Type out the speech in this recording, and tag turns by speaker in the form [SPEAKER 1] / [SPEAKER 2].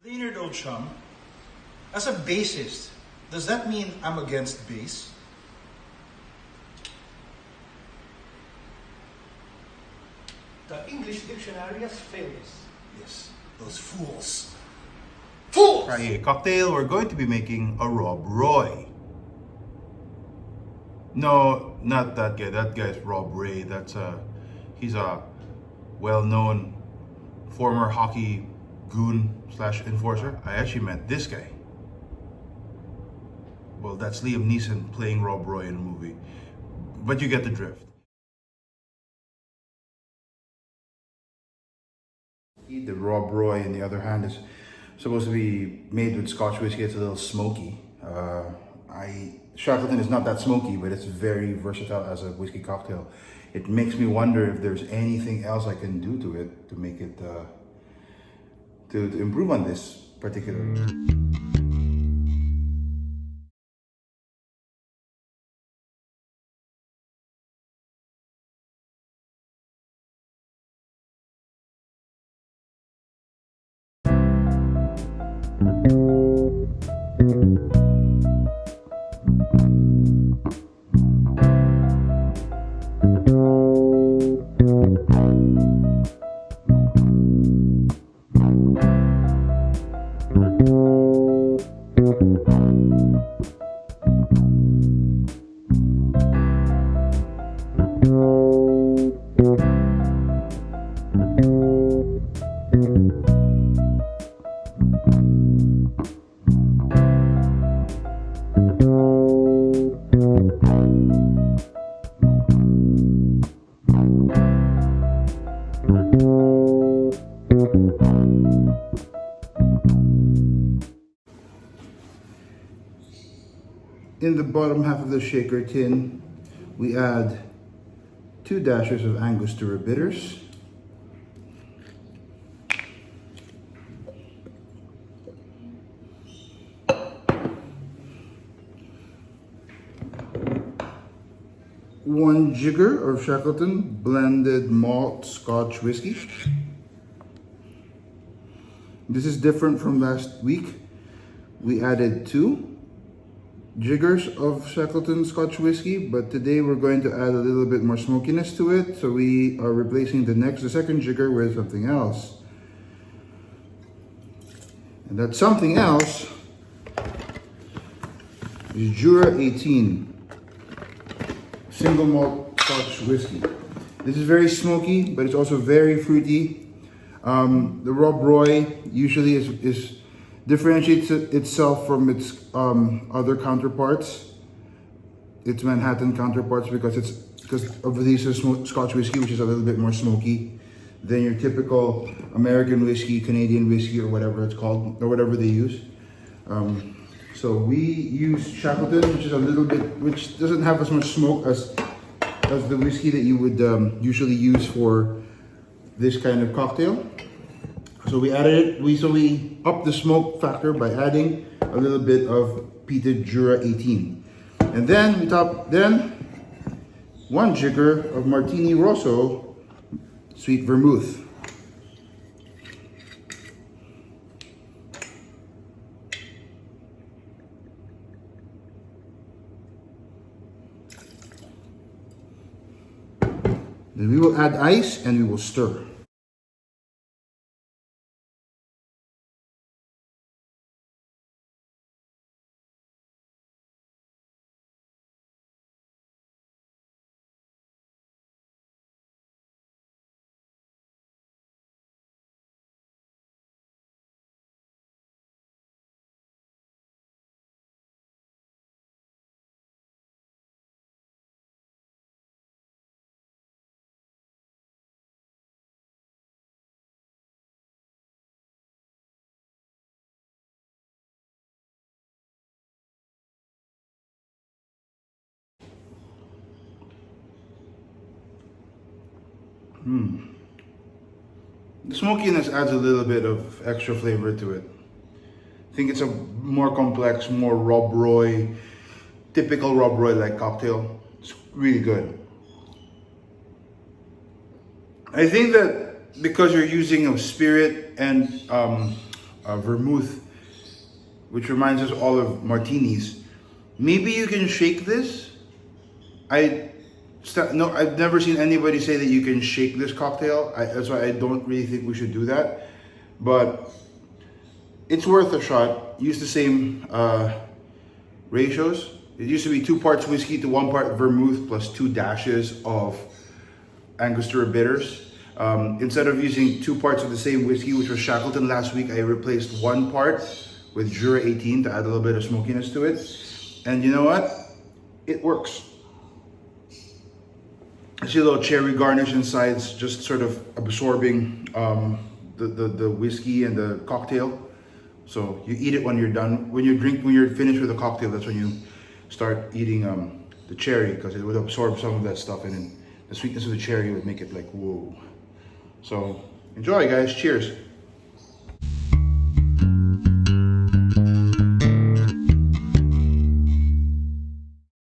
[SPEAKER 1] Leonard old chum, as a bassist, does that mean I'm against bass?
[SPEAKER 2] The English dictionary has failed.
[SPEAKER 1] Yes, those fools.
[SPEAKER 2] Fools!
[SPEAKER 3] Fri-YAY cocktail, we're going to be making a Rob Roy. No, not that guy. That guy's Rob Ray. He's a well-known former hockey goon slash enforcer. I actually met this guy. Well, that's Liam Neeson playing Rob Roy in a movie. But you get the drift. The Rob Roy, on the other hand, is supposed to be made with Scotch whiskey. It's a little smoky. Shackleton is not that smoky, but it's very versatile as a whiskey cocktail. It makes me wonder if there's anything else I can do to it to make it to improve on this particular. In the bottom half of the shaker tin, we add 2 dashers of Angostura bitters, one jigger of Shackleton blended malt Scotch whiskey. This is different from last week. We added 2 jiggers of Shackleton Scotch whiskey, but today we're going to add a little bit more smokiness to it, so we are replacing the second jigger with something else. And that something else is Jura 18 single malt Scotch whiskey. This is very smoky, but it's also very fruity. The Rob Roy usually is differentiates itself from its other counterparts, its Manhattan counterparts, because of these Scotch whiskey, which is a little bit more smoky than your typical American whiskey, Canadian whiskey, or whatever it's called, or whatever they use. So we use Shackleton, which is a little bit, which doesn't have as much smoke as the whiskey that you would usually use for this kind of cocktail. So we added it, we upped the smoke factor by adding a little bit of peated Jura 18. And then we top, 1 jigger of Martini Rosso sweet vermouth. Then we will add ice and we will stir. The smokiness adds a little bit of extra flavor to it. I think it's a more complex, more Rob Roy, typical Rob Roy like cocktail. It's really good. I think that because you're using a spirit and vermouth, which reminds us all of martinis. Maybe you can shake this. No, I've never seen anybody say that you can shake this cocktail. That's why I don't really think we should do that. But it's worth a shot. Use the same ratios. It used to be 2 parts whiskey to 1 part vermouth plus 2 dashes of Angostura bitters. Instead of using 2 parts of the same whiskey, which was Shackleton last week, I replaced 1 part with Jura 18 to add a little bit of smokiness to it. And you know what? It works. I see a little cherry garnish inside, just sort of absorbing the whiskey and the cocktail. So you eat it when you're done. When you're finished with the cocktail, that's when you start eating the cherry, because it would absorb some of that stuff, and then the sweetness of the cherry would make it like whoa. So enjoy, guys. Cheers.